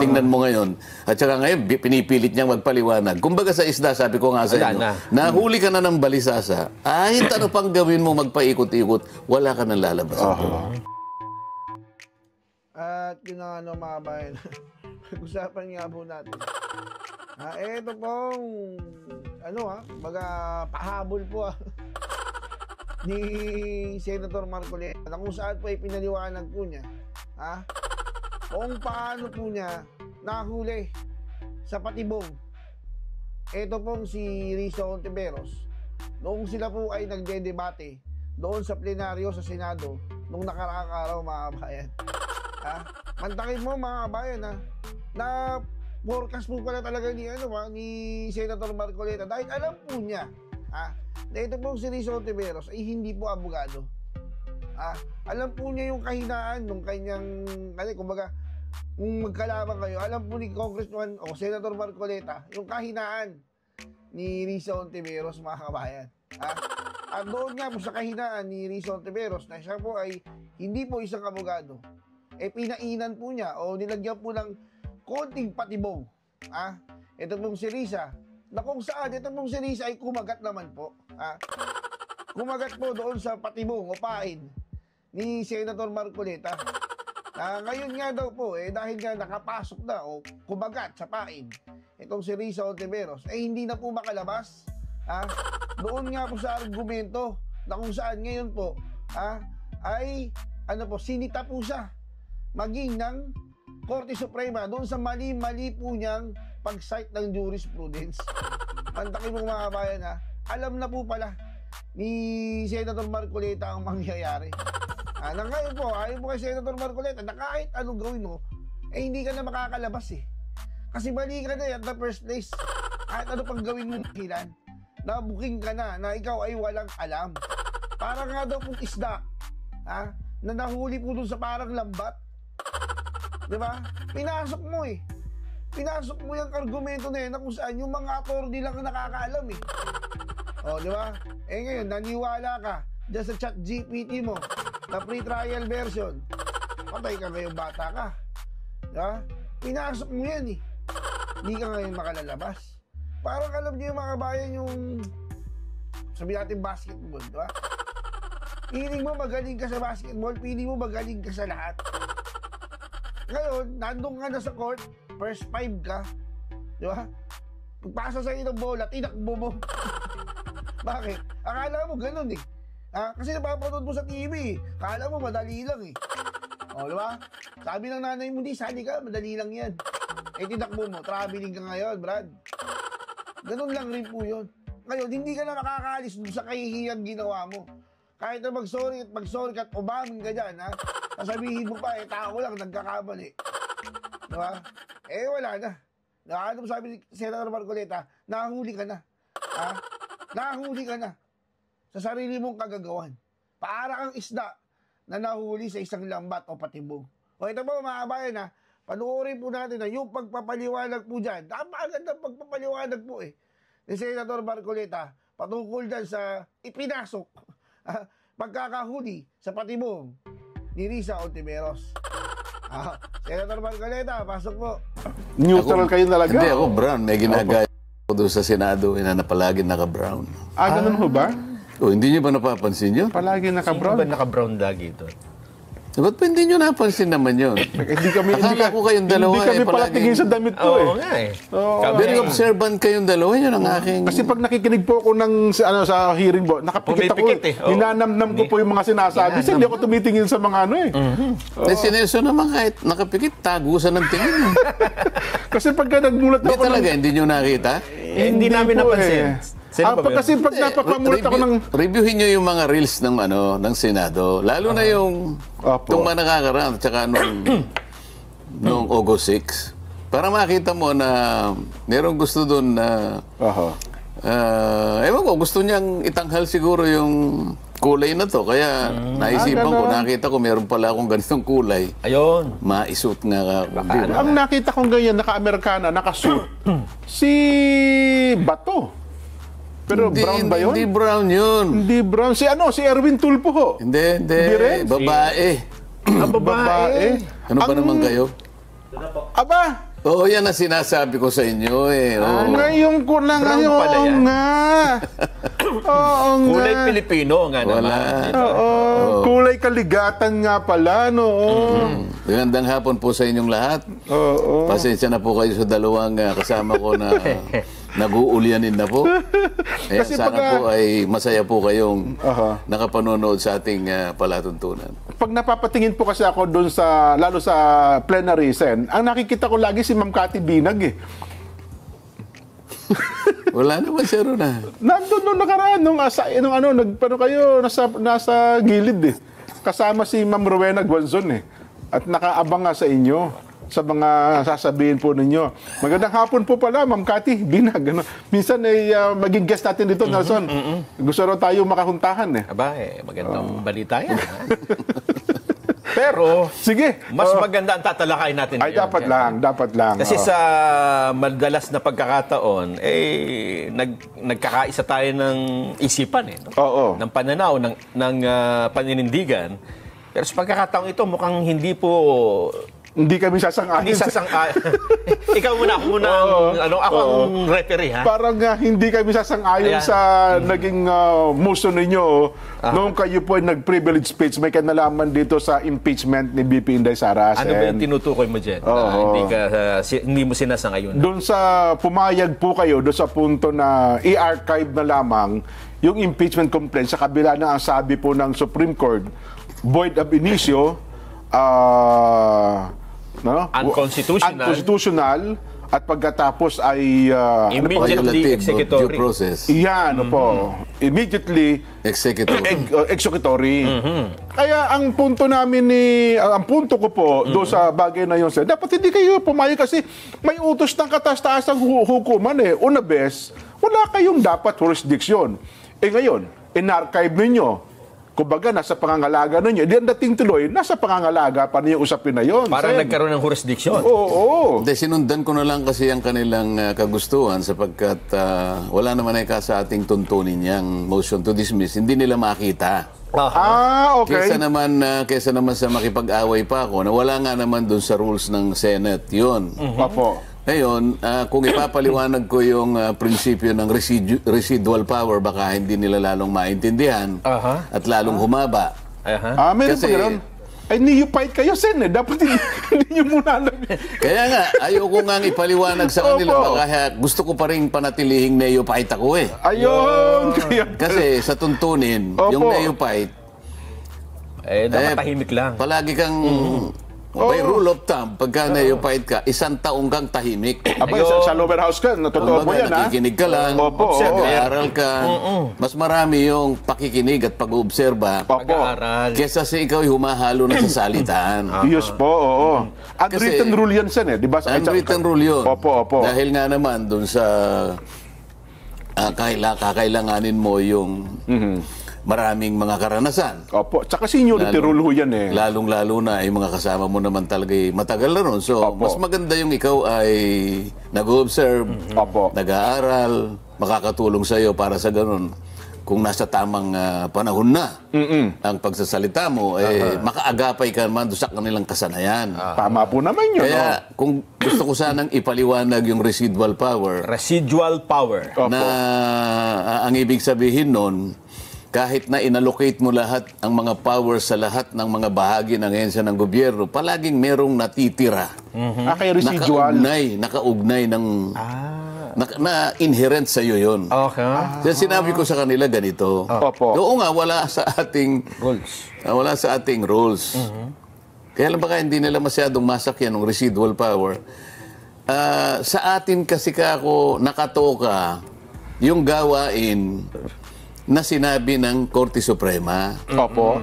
tinitingnan mo ngayon. At saka ngayon, pinipilit niyang magpaliwanag. Kumbaga sa isda, sabi ko nga sa inyo, nahuli ka na ng balisasa, kahit ano pang gawin mo magpaikot-ikot, wala ka nang lalabas. At yun ang ano mga bayan, pag-usapan nga po natin. Ito pong, baga pahabol po ni Senator Marcoleta na kung saan po ay pinaliwanag po niya, kung paano po niya nahuli sa patibong. Ito pong si Risa Hontiveros, noong sila po ay nagdedebate doon sa plenaryo sa Senado nung nakaraang araw mga bayan. Mantakin mo mga bayan na forecast po pala talaga ni Senator Marcoleta dahil alam po niya na ito pong si Risa Hontiveros ay hindi po abogado. Alam po niya yung kahinaan nung kanyang kumbaga kung magkalaban kayo, alam po ni Congressman o Senator Marcoleta yung kahinaan ni Risa Hontiveros mga kabayan. At doon nga po sa kahinaan ni Risa Hontiveros na siya po ay hindi po isang abogado, pinainan po niya o nilagyan po ng konting patibong. Ito pong si Risa, na kung saan ito pong si Risa ay kumagat naman po. Kumagat po doon sa patibong o pain ni Senator Marcoleta. Ngayon nga daw po, dahil nga nakapasok na o kumagat sa pain itong si Risa Hontiveros, hindi na po makalabas. Doon nga po sa argumento na kung saan ngayon po, ay sinita po siya maging ng Korte Suprema doon sa mali-mali po niyang pag-cite ng jurisprudence. Pantakin mo mga kabayan alam na po pala ni Senator Marcoleta ang mangyayari. Na ngayon po, ayon po kay Senator Marcoleta na kahit anong gawin mo, hindi ka na makakalabas Kasi mali ka na at the first place. Kahit ano pang gawin mo makilan, nabuking ka na ikaw ay walang alam. Para nga daw pong isda, na nahuli po dun sa parang lambat. Diba? Pinasok mo Pinasok mo yung argumento na yun na kung saan yung mga attorney lang ang nakakaalam diba? Ngayon, naniwala ka dyan sa chat GPT mo na pre-trial version. Patay ka ngayong bata ka. Diba? Pinasok mo yan Hindi ka ngayon makalalabas. Parang alam niyo yung mga kabayan yung sabi natin basketball, diba? Piling mo magaling ka sa basketball, piling mo magaling ka sa lahat. Ngayon, nandun ka na sa court, first 5 ka, di ba? Pagpasa sa ng bola, tinakbo mo. Bakit? Akala mo ganun kasi napapanood mo sa TV akala mo madali lang di ba? Sabi ng nanay mo, di, sali ka, madali lang yan. Tinakbo mo, traveling ka ngayon, Brad. Ganun lang rin po yun. Ngayon, hindi ka na makakaalis dun sa kahihiyan ginawa mo. Kahit na mag-sorry ka at umamin ka dyan, sasabihin mo pa, tao lang, nagkakamali. Diba? Wala na. Ano sabi ni Senator Marcoleta, nahuli ka na. Nahuli ka na. Sa sarili mong kagagawan. Para kang isda na nahuli sa isang lambat o patibong. Ito po mga kabayan panuorin po natin na yung pagpapaliwanag po dyan. Napakagandang pagpapaliwanag po ni Senator Marcoleta patungkol dyan sa ipinasok pagkakahuli sa patibong ni Risa Hontiveros. Senator Marcoleta, pasok po. Neutral kayo talaga? Hindi, ako brown. May ginagaya ako doon sa Senado na palagi naka-brown. Ganun ho ba? Hindi niyo ba napapansin yun? Palagi naka-brown? Sino ba naka-brown lagi doon? Ba't pa hindi nyo napansin naman yun? Akala ko kayong dalawa hindi kami pala tingin sa damit ko Oo nga Very observant kayong dalawa, yun ang aking... Kasi pag nakikinig po ako ng sa hearing po, nakapikit ako, ninanamnam ko po yung mga sinasabi. Kasi hindi ako tumitingin sa mga Si Nelson naman kahit nakapikit, tagusan ng tingin. Kasi pagka nagmulat ako... Hindi talaga, hindi nyo nakita? Hindi namin napansin. Kasi pag napapamulat ako ng... Reviewin nyo yung mga reels ng Senado. Lalo na yung mga nakakaraan at saka nung August 6. Para makita mo na merong gusto doon na... ewan ko, gusto niyang itanghal siguro yung kulay na to. Kaya naisipan ko, nakita ko meron pala akong ganitong kulay. Ayun. Maisuot nga. Ang nakita kong ganyan, naka-Amerikana, naka-suit, si Bato. Pero hindi, brown ba yun? Hindi brown yun. Hindi brown. Si Erwin Tulfo ho. Hindi. Babae. Babae. Ano ba naman kayo? Aba, Oo, yan ang sinasabi ko sa inyo eh. Oo. Ngayon ko lang, Brown pala ngayon yan. nga. Oo nga. Kulay Pilipino nga Wala. naman. Oo, kulay kaligatan nga pala, no? Magandang hapon po sa inyong lahat. Oo. Pasensya na po kayo sa dalawang kasama ko na nag-uulyanin na po. Eh, Kasi sana pagka- po ay masaya po kayong Aha. nakapanonood sa ating palatuntunan. Pag napapatingin po kasi ako doon sa, lalo sa plenary, Sen, ang nakikita ko lagi si Ma'am Cathy Binag eh. Wala naman siya ron ah. Nandun nung nakaraan, nung kayo, nasa gilid eh. Kasama si Ma'am Rowena Guanzon eh. At nakaabang nga sa inyo, sa mga sasabihin po ninyo. Magandang hapon po pala, Ma'am Cathy Binag. Ano? Minsan ay maging guest natin dito, Nelson. Gusto raw tayo makahuntahan eh. Aba, magandang balita yan. ha? Pero, Sige. mas maganda ang tatalakayin natin Ay, ngayon. dapat lang. Kasi Oo. sa madalas na pagkakataon, nagkakaisa tayo ng isipan no? Oo. Ng pananaw, ng paninindigan. Pero sa pagkakataon ito, mukhang hindi po... Hindi kami sasang-ayon. Hindi ikaw muna, ako ang referee, ha? Parang hindi kami sasang-ayon Ayan. sa naging motion ninyo noong kayo po ay nag-privilege speech. May kanalaman dito sa impeachment ni BP Inday Sara. Ano ba yung tinutukoy mo dyan? Oo. Hindi mo sinasang-ayon. Doon sa pumayag po kayo, doon sa punto na i-archive na lamang yung impeachment complaint sa kabila na ang sabi po ng Supreme Court, void ab initio, unconstitutional, at pagkatapos ay Immediately Violative of executory. due process. iyan po, immediately Executive. executory. Kaya ang punto namin ang punto ko po doon sa bagay na yun, sir, dapat hindi kayo pumayag kasi may utos ng kataas-taasang hukuman eh. Una bes, wala kayong dapat jurisdiction. Ngayon, in-archive ninyo. Kumbaga, nasa pangangalaga ninyo. Di ang dating tuloy, nasa pangangalaga pa niyo usapin na yun. Parang Sen. nagkaroon ng jurisdiction. Oo. Hindi, sinundan ko na lang kasi ang kanilang kagustuhan sapagkat wala naman ay sa ating tuntunin niyang motion to dismiss. Hindi nila makita. Okay. Kesa naman sa makipag-away pa ako na wala nga naman doon sa rules ng Senate. Yun. Opo. Ngayon, kung ipapaliwanag ko yung prinsipyo ng residual power, baka hindi nila lalong maintindihan at lalong humaba. Meron Kasi- pa gano'n. Ay, neophyte kayo, Sen, eh. Dapat hindi nyo muna Kaya nga, ayoko nga ipaliwanag sa kanila. Opo. Baka gusto ko pa rin panatilihing neophyte ako eh. Ayun. Kasi sa tuntunin, Opo. yung neophyte, Nakatahimik lang. palagi kang by rule of thumb, pagka neophyte ka, 1 taong kang tahimik. Abay, sa lower house ka, natotoo po yan, ha? Nakikinig ka lang, Opo, nag-aaral ka. Mas marami yung pakikinig at pag-oobserba Opo. Pag-aaral. kesa sa ikaw humahalo na sa salitaan. Yes po, oo. Unwritten rule yan, Sen, eh. Di ba? Unwritten rule yun. Opo. Dahil nga naman dun sa kakailanganin mo yung maraming mga karanasan. Opo. Tsaka seniority rule ho yan, eh. Lalong-lalo na ay mga kasama mo naman talaga matagal na ron. So, Opo. mas maganda yung ikaw ay nag-observe, Opo. nag-aaral, makakatulong sa iyo para sa ganun. Kung nasa tamang panahon na ang pagsasalita mo, makaagapay ka naman doon sa kanilang kasanayan. Tama po naman yun, Kaya kung gusto ko sanang ipaliwanag yung residual power, Residual power. Opo. na ang ibig sabihin nun, kahit na inallocate mo lahat ang mga power sa lahat ng mga bahagi ng ahensya ng gobyerno, palaging merong natitira. Kaya residual. Nakaugnay ng na-inherent sa iyo yun. Okay. Kaya sinabi ko sa kanila ganito. Opo. Oo nga, wala sa ating rules. Kaya lang baka hindi nila masyadong masakyan ng residual power. Sa atin kasi ako nakatoka yung gawain na sinabi ng Korte Suprema, Opo.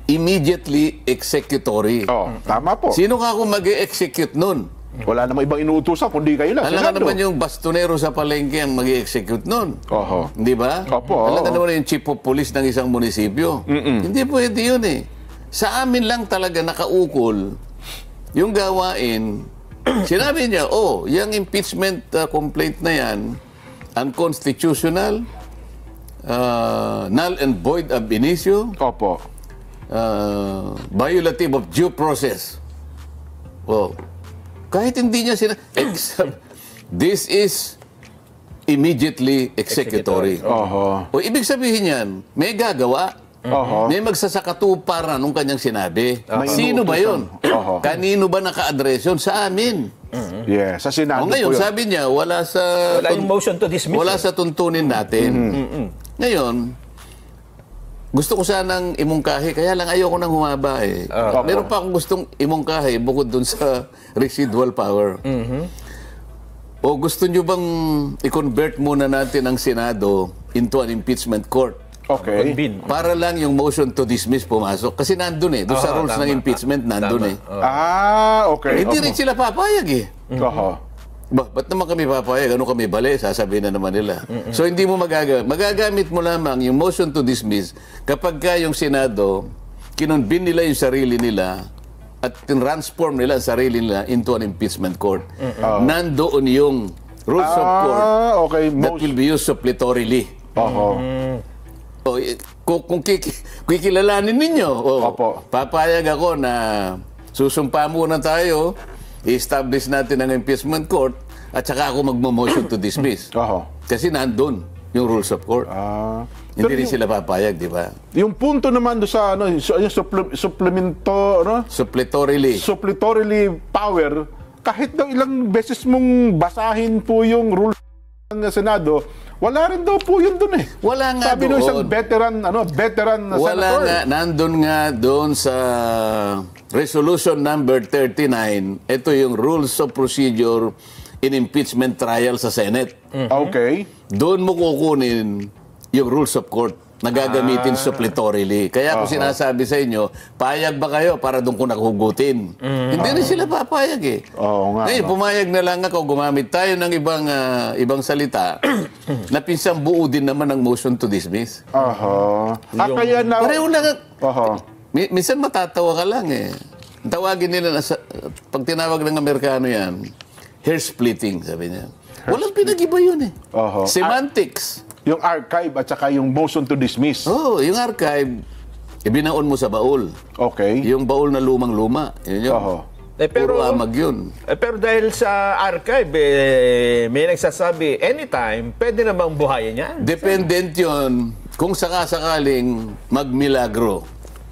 immediately executory. Tama po. Sino ka kung mag-execute nun? Wala namang ibang inuutosan, kundi kayo lang. Alam ka Senado. naman yung bastonero sa palengke ang mag-execute nun. Oho. Hindi ba? Opo, Alam ka oo. naman yung chief of police ng isang munisipyo. Hindi pwede yun eh. Sa amin lang talaga nakaukol yung gawain. Sinabi niya, yung impeachment complaint na yan, unconstitutional, null and void ab initio, Opo. violative of due process. Kahit hindi niya this is immediately executory. O ibig sabihin yan, may gagawa. May magsasakatuparan nung kanyang sinabi. Sino ba yun? Kanino ba naka-address yun? Sa amin. Yes, sa Senado O ngayon, po yun. sabi niya, wala yung motion to dismiss. wala sa tuntunin natin. Ngayon, gusto ko sanang imungkahi, kaya lang ayoko nang humaba eh. Meron pa akong gustong imungkahi bukod dun sa residual power. O gusto nyo bang i-convert muna natin ang Senado into an impeachment court? Okay. Convene. Para lang yung motion to dismiss pumasok. Kasi nandun eh. Doon sa rules ng impeachment, nandun eh. Okay. Hindi rin sila papayag eh. Ba't naman kami papayag? Ano kami bali? Sasabihin na naman nila. So hindi mo magagamit. Magagamit mo lamang yung motion to dismiss kapag ka yung Senado, kinonvene nila yung sarili nila at transform nila ang sarili nila into an impeachment court. Nandoon yung rules of court Okay. that will be used suppletorily. O, kung kikilalanin ninyo, papayag ako na susumpa muna tayo, i-establish natin ang impeachment court, at saka ako magmo-motion to dismiss. Kasi nandun yung rules of court. Hindi rin sila papayag, di ba? Yung punto naman do sa yung suppletorily power, kahit daw ilang beses mong basahin po yung rules ng Senado, wala rin daw po yun dun eh. Wala nga Sabi doon. nung isang veteran Wala senator. nga, nandun nga doon sa resolution number 39, ito yung rules of procedure in impeachment trial sa Senate. Okay. Doon mo kukunin yung rules of court na gagamitin suppletorily. Kaya ako sinasabi sa inyo, payag ba kayo para doon ko nakuhugutin? Hindi rin sila papayag eh. Oo nga. Ngayon, pumayag na lang ako, gumamit tayo ng ibang salita na pinsang buo din naman ang motion to dismiss. Kaya na... Pareho lang. Minsan matatawa ka lang eh. Tawagin nila, pag tinawag ng Amerikano yan, hair splitting, sabi niya. Walang pinag-iba yun eh. Semantics. Yung archive at saka yung motion to dismiss. Yung archive, ibinaon mo sa baul. Okay. Yung baul na lumang-luma. Yun yun. Puro amag yun. Pero dahil sa archive, may nagsasabi, anytime, pwede na bang buhayin yan? Dependent yun kung sakasakaling magmilagro.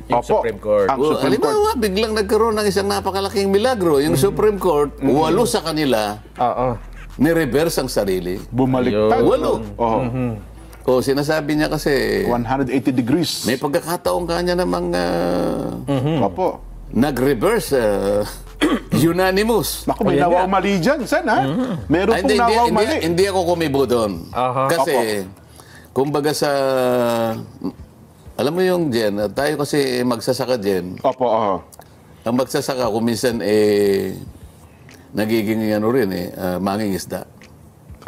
Yung Supreme Court. Ang Supreme Court. Halimbawa, biglang nagkaroon ng isang napakalaking milagro. Yung Supreme Court, 8 sa kanila, ni-reverse ang sarili. Bumaliktad. 8. O, sinasabi niya kasi, 180 degrees. may pagkakataong kanya namang Opo. nag-reverse, unanimous. Naku, may nawaw mali dyan, Sen, ha? Meron pong nawaw mali. Hindi ako kumibo doon. Kasi, kumbaga sa... Alam mo yung Jen, tayo kasi magsasaka Jen. Opo, Ang magsasaka, kung minsan nagiging manging isda.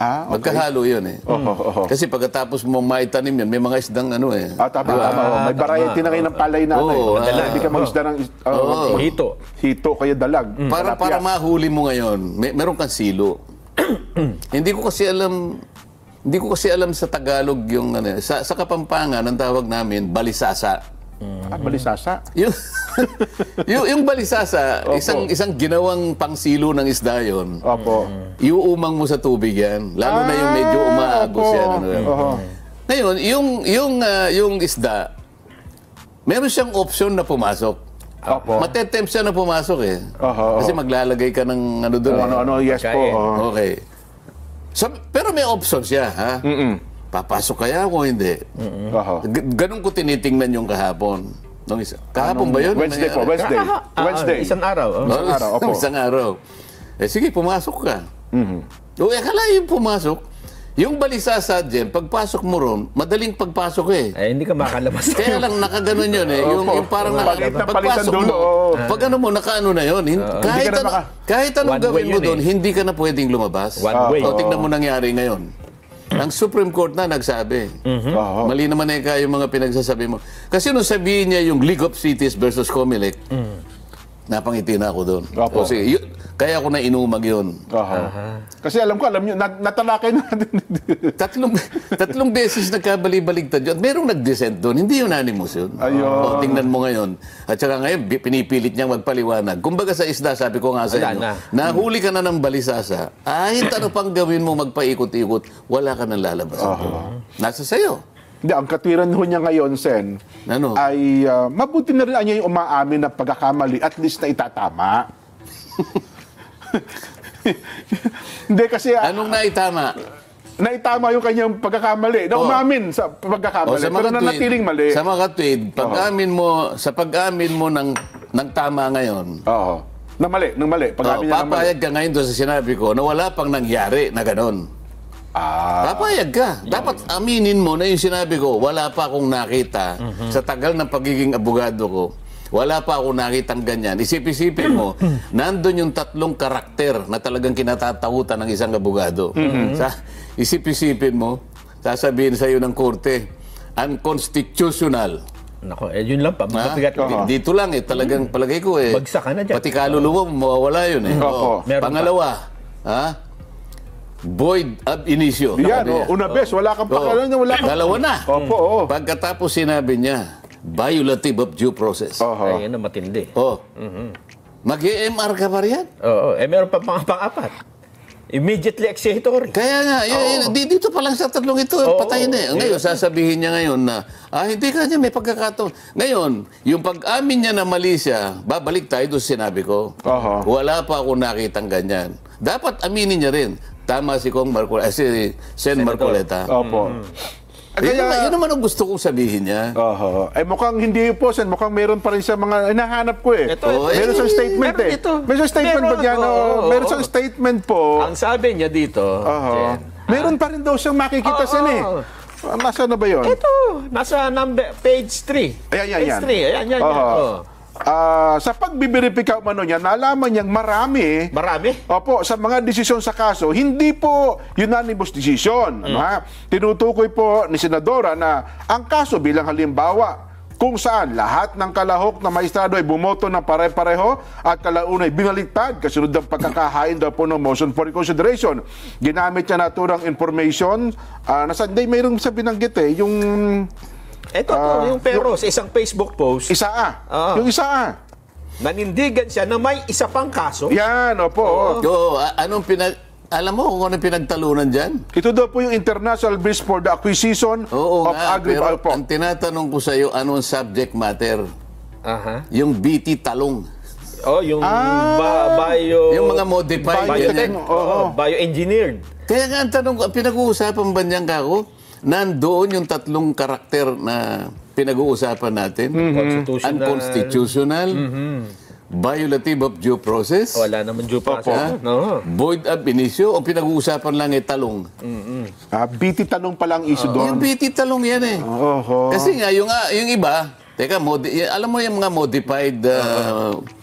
Okay. Magkahalo yun eh. Kasi pagkatapos mo maitanim yun, may mga isdang May variety na kayo ng palay na Hindi ka mag-isda ng hito kaya dalag. Para mahuli mo ngayon, meron kang silo. Hindi ko kasi alam sa Tagalog yung sa Kapampangan ang tawag namin balisasa. Balisasa. yung balisasa, isang ginawang pangsilo ng isda yun. Opo. Iuumang mo sa tubig yan. Lalo na yung medyo umaagos yan. Ngayon, yung isda, meron siyang option na pumasok. Matetempt siya na pumasok eh. Kasi maglalagay ka ng doon. Yes po. Okay. So, pero may option siya, ha? Papasok kaya o hindi? Ganun ko tinitingnan yung kahapon. Kahapon ba yun? Wednesday po, Wednesday. Isang araw. Isang araw. Sige, pumasok ka. Akala yung pumasok, yung balisasa dyan, pagpasok mo ron, madaling pagpasok eh. Hindi ka makalabas. Kaya lang nakaganon yun eh. Yung parang pagpasok mo, pag ano mo, nakaano na yun. Kahit anong gawin mo doon, hindi ka na pwedeng lumabas. One way. O, tignan mo nangyari ngayon. Ang Supreme Court na nagsabi. Mali naman yung mga pinagsasabi mo. Kasi nung sabihin niya yung League of Cities versus Comelec, napangiti na ako doon. Kasi, Kaya ako na inumag yun. Kasi alam nyo, natalakay natin. Tatlong beses nagkabali-baligtad yun. At merong nag-dissent doon. Hindi unanimous yun. Ayun. O, tingnan mo ngayon. At saka ngayon, pinipilit niyang magpaliwanag. Kumbaga sa isda, sabi ko nga sa Wala inyo, na. nahuli ka na ng balisasa. Kahit ano pang gawin mo magpaikot-ikot, wala ka nang lalabasan doon. Nasa sayo. Hindi, ang katwiran ho niya ngayon, Sen, Ano? ay mabuti na rin niya yung umaamin na pagkakamali, at least na itatama. Hindi kasi Anong naitama? naitama yung kanyang pagkakamali, na umamin sa pagkakamali, pero nanatiling mali. Sa mga tweet, pag-amin mo ng tama ngayon, Oo. Nang mali, pag-amin niya ng mali. papayag ka ngayon doon sa sinabi ko na wala pang nangyari na ganon. Papayag ka. Dapat aminin mo na yung sinabi ko, wala pa akong nakita sa tagal ng pagiging abogado ko. Wala pa akong nakitang ganyan. Isip-isipin mo, nandun yung tatlong karakter na talagang kinatatakutan ng isang abogado. Isip-isipin mo, sasabihin sa'yo ng korte, unconstitutional. Nako, yun lang pa. Mabigat. Dito lang talagang palagay ko Bagsak ka na dyan. pati kaluluwa mo, mawawala yun Opo. Meron Pangalawa, void ab initio. Yan, una bes, wala kang pakialam, wala kang... Dalawa na. Opo, Pagkatapos sinabi niya, violative of due process. Ay, yun ang matindi. Mag-EMR ka pa riyan? Oo. Meron pa pang-apat. Immediately executory. Kaya nga, dito pa lang sa tatlong ito, patay na eh. Ngayon, sasabihin niya ngayon na, hindi ka niya, may pagkakataon. Ngayon, yung pag-amin niya na mali siya, babalik tayo doon sa sinabi ko. Wala pa ako nakitang ganyan. Dapat aminin niya rin. Tama si si Sen Marcoleta. Opo. Yun naman ang gusto kong sabihin niya. Ay mukhang hindi po, Sen. Mukhang meron pa rin sa mga hinahanap ko eh. Meron siyang statement meron eh. dito. Meron siyang statement ba dyan? Meron siyang statement po. Ang sabi niya dito, Jen, Meron pa rin daw siyang makikita, Sen eh. Nasa na ba yun? ito, nasa page 3. Ayan. Page 3, ayan. Sa pagbibiripika umano niya, nalaman niyang marami. Opo, sa mga desisyon sa kaso, hindi po unanimous decision. Tinutukoy po ni Senadora na ang kaso bilang halimbawa kung saan lahat ng kalahok na maestrado ay bumoto ng pare-pareho at kalauna ay binaliktad kasunod ng pagkakahain daw po ng motion for reconsideration. Ginamit niya naturang information hindi mayroong sa binanggit yung Ito, yung pero sa isang Facebook post. Yung isa. Nanindigan siya na may isa pang kaso. Yan, opo. Alam mo kung anong pinagtalunan dyan? Ito daw po yung International Bridge for the Acquisition of pero Agriculture. ang tinatanong ko sa iyo, anong subject matter? Yung BT talong. Yung bio... Yung mga modified. Bioengineered. Kaya nga ang tanong ko, pinag-uusapan ba niyan kako? Nandoon yung tatlong karakter na pinag-uusapan natin. Unconstitutional. Violative of due process. Wala naman due process. Void ab initio o pinag-uusapan lang talong. BT talong pa lang issue doon. Yung BT talong yan eh. Kasi nga, yung iba, alam mo yung mga modified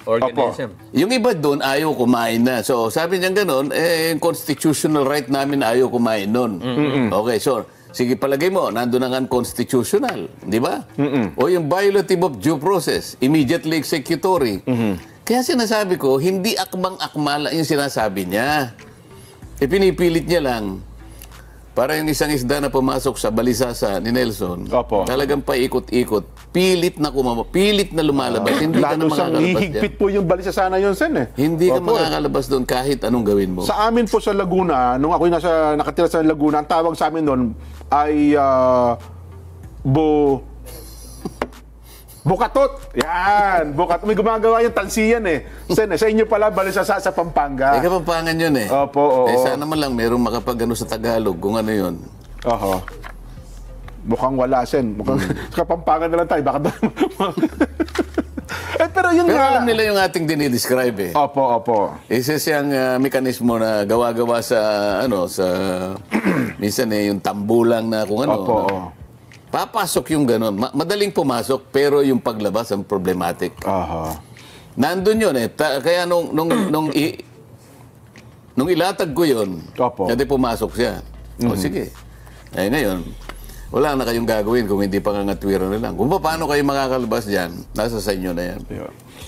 organism. Yung iba doon, ayaw kumain na. So, sabi niya gano'n, yung constitutional right namin ayaw kumain nun. Okay, so, sige, palagay mo, nandun ang unconstitutional, di ba? O yung violative of due process, immediately executory. Kaya sinasabi ko, hindi akmang-akmala yung sinasabi niya. Pinipilit niya lang. Para yung isang isda na pumasok sa balisasa ni Nelson, talagang paikot-ikot, pilit na lumalabas. Hindi ka na makakalabas hihigpit po yung balisasa na yun, Sen eh. Hindi ka makakalabas doon kahit anong gawin mo. Sa amin po sa Laguna, nung ako'y nakatira sa Laguna, ang tawag sa amin doon ay bukatot. Yan, bukatot. May gumagawa yung talsiyan eh. Sen, sa inyo pala, balisasa sa Pampanga. Kapampangan yun eh. Opo. Sana man lang merong makapagano sa Tagalog kung ano yun. Mukhang wala, Sen. Mukhang sa Kapampangan na lang tayo. Baka pero yun pero alam nila yung ating dinidescribe eh. Opo. Isa siyang mekanismo na gawa-gawa sa minsan yung tambulang na kung ano. Papasok yung gano'n. Madaling pumasok, pero yung paglabas ang problematic. Nandun yun eh. Kaya nung ilatag ko yun, hindi pumasok siya. O sige. Ngayon, wala na kayong gagawin kung hindi pangangatwiran na lang. Kung paano kayo makakalabas dyan, nasa sa inyo na yan.